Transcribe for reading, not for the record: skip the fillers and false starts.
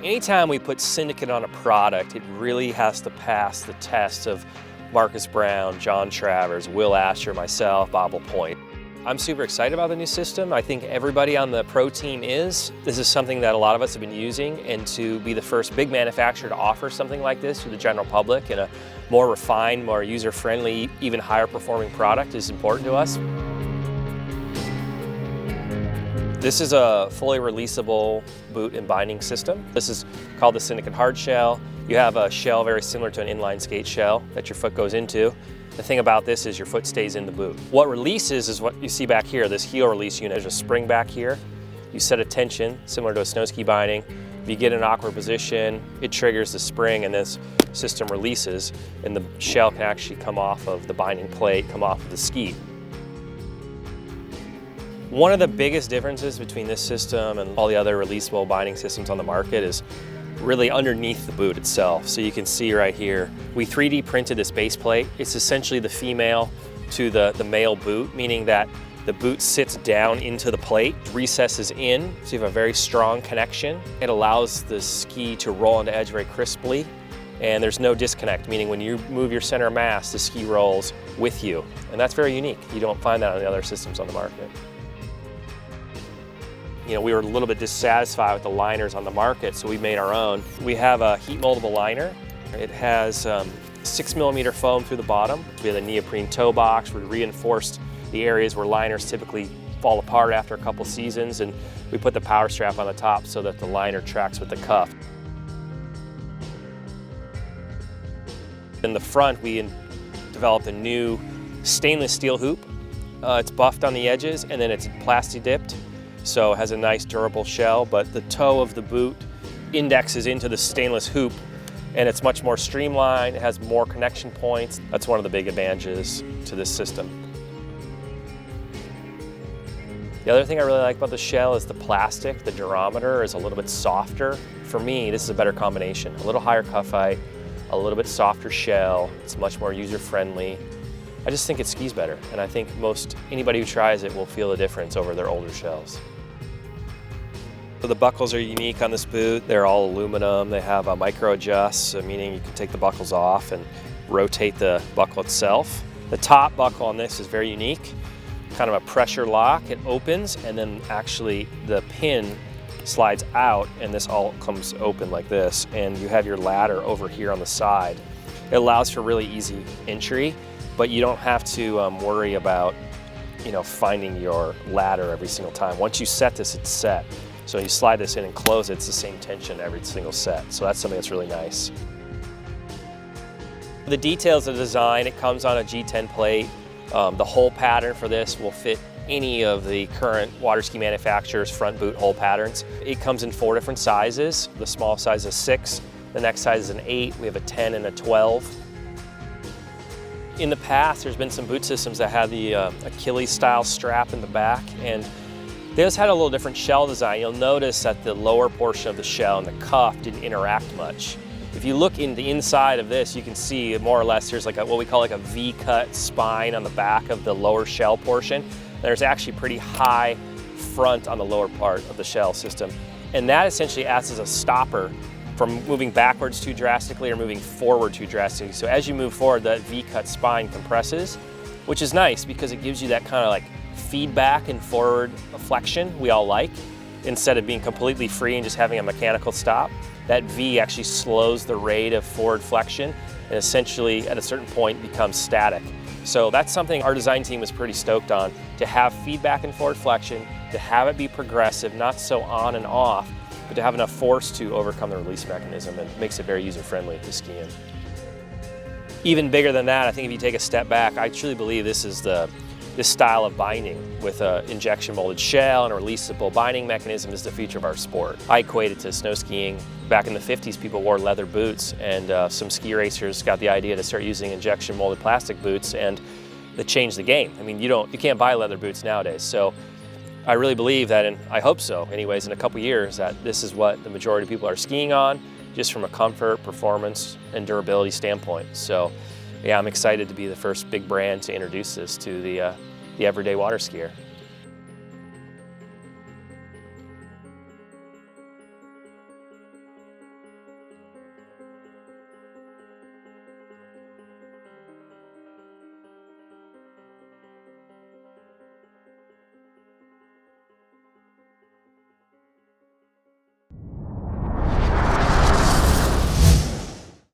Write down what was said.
Anytime we put Syndicate on a product, it really has to pass the test of Marcus Brown, John Travers, Will Asher, myself, Bob Point. I'm super excited about the new system. I think everybody on the pro team is. This is something that a lot of us have been using, and to be the first big manufacturer to offer something like this to the general public in a more refined, more user-friendly, even higher performing product is important to us. This is a fully releasable boot and binding system. This is called the Syndicate Hardshell. You have a shell very similar to an inline skate shell that your foot goes into. The thing about this is your foot stays in the boot. What releases is what you see back here, this heel release unit. There's a spring back here. You set a tension similar to a snow ski binding. If you get in an awkward position, it triggers the spring and this system releases, and the shell can actually come off of the binding plate, come off of the ski. One of the biggest differences between this system and all the other releasable binding systems on the market is really underneath the boot itself. So you can see right here, we 3D printed this base plate. It's essentially the female to the male boot, meaning that the boot sits down into the plate, recesses in, so you have a very strong connection. It allows the ski to roll on the edge very crisply, and there's no disconnect, meaning when you move your center of mass, the ski rolls with you. And that's very unique. You don't find that on the other systems on the market. You know, we were a little bit dissatisfied with the liners on the market, so we made our own. We have a heat moldable liner. It has 6mm foam through the bottom. We have a neoprene toe box. We reinforced the areas where liners typically fall apart after a couple seasons, and we put the power strap on the top so that the liner tracks with the cuff. In the front, we developed a new stainless steel hoop. It's buffed on the edges, and then it's plasti dipped. So it has a nice durable shell, but the toe of the boot indexes into the stainless hoop, and it's much more streamlined. It has more connection points. That's one of the big advantages to this system. The other thing I really like about the shell is the plastic. The durometer is a little bit softer. For me, this is a better combination. A little higher cuff height, a little bit softer shell. It's much more user-friendly. I just think it skis better, and I think anybody who tries it will feel the difference over their older shells. So the buckles are unique on this boot. They're all aluminum. They have a micro adjust, meaning you can take the buckles off and rotate the buckle itself. The top buckle on this is very unique, kind of a pressure lock. It opens, and then actually the pin slides out, and this all comes open like this, and you have your ladder over here on the side. It allows for really easy entry, but you don't have to worry about, finding your ladder every single time. Once you set this, it's set. So when you slide this in and close it, it's the same tension every single set. So that's something that's really nice. The details of the design, it comes on a G10 plate. The hole pattern for this will fit any of the current water ski manufacturers' front boot hole patterns. It comes in 4 different sizes. The small size is 6, the next size is an 8, we have a 10 and a 12. In the past, there's been some boot systems that had the Achilles style strap in the back, and they just had a little different shell design. You'll notice that the lower portion of the shell and the cuff didn't interact much. If you look in the inside of this, you can see more or less there's what we call like a V-cut spine on the back of the lower shell portion. There's actually pretty high front on the lower part of the shell system. And that essentially acts as a stopper from moving backwards too drastically or moving forward too drastically. So as you move forward, that V-cut spine compresses, which is nice because it gives you that kind of like feedback and forward flexion we all like, instead of being completely free and just having a mechanical stop. That V actually slows the rate of forward flexion and essentially at a certain point becomes static. So that's something our design team was pretty stoked on, to have feedback and forward flexion, to have it be progressive, not so on and off, but to have enough force to overcome the release mechanism, and makes it very user-friendly to ski in. Even bigger than that, I think if you take a step back, I truly believe this style of binding with an injection molded shell and a releasable binding mechanism is the future of our sport. I equate it to snow skiing. Back in the 50s, people wore leather boots, and some ski racers got the idea to start using injection molded plastic boots, and it changed the game. I mean, you can't buy leather boots nowadays. So I really believe that, and I hope so anyways, in a couple years, that this is what the majority of people are skiing on, just from a comfort, performance, and durability standpoint. So yeah, I'm excited to be the first big brand to introduce this to the everyday water skier.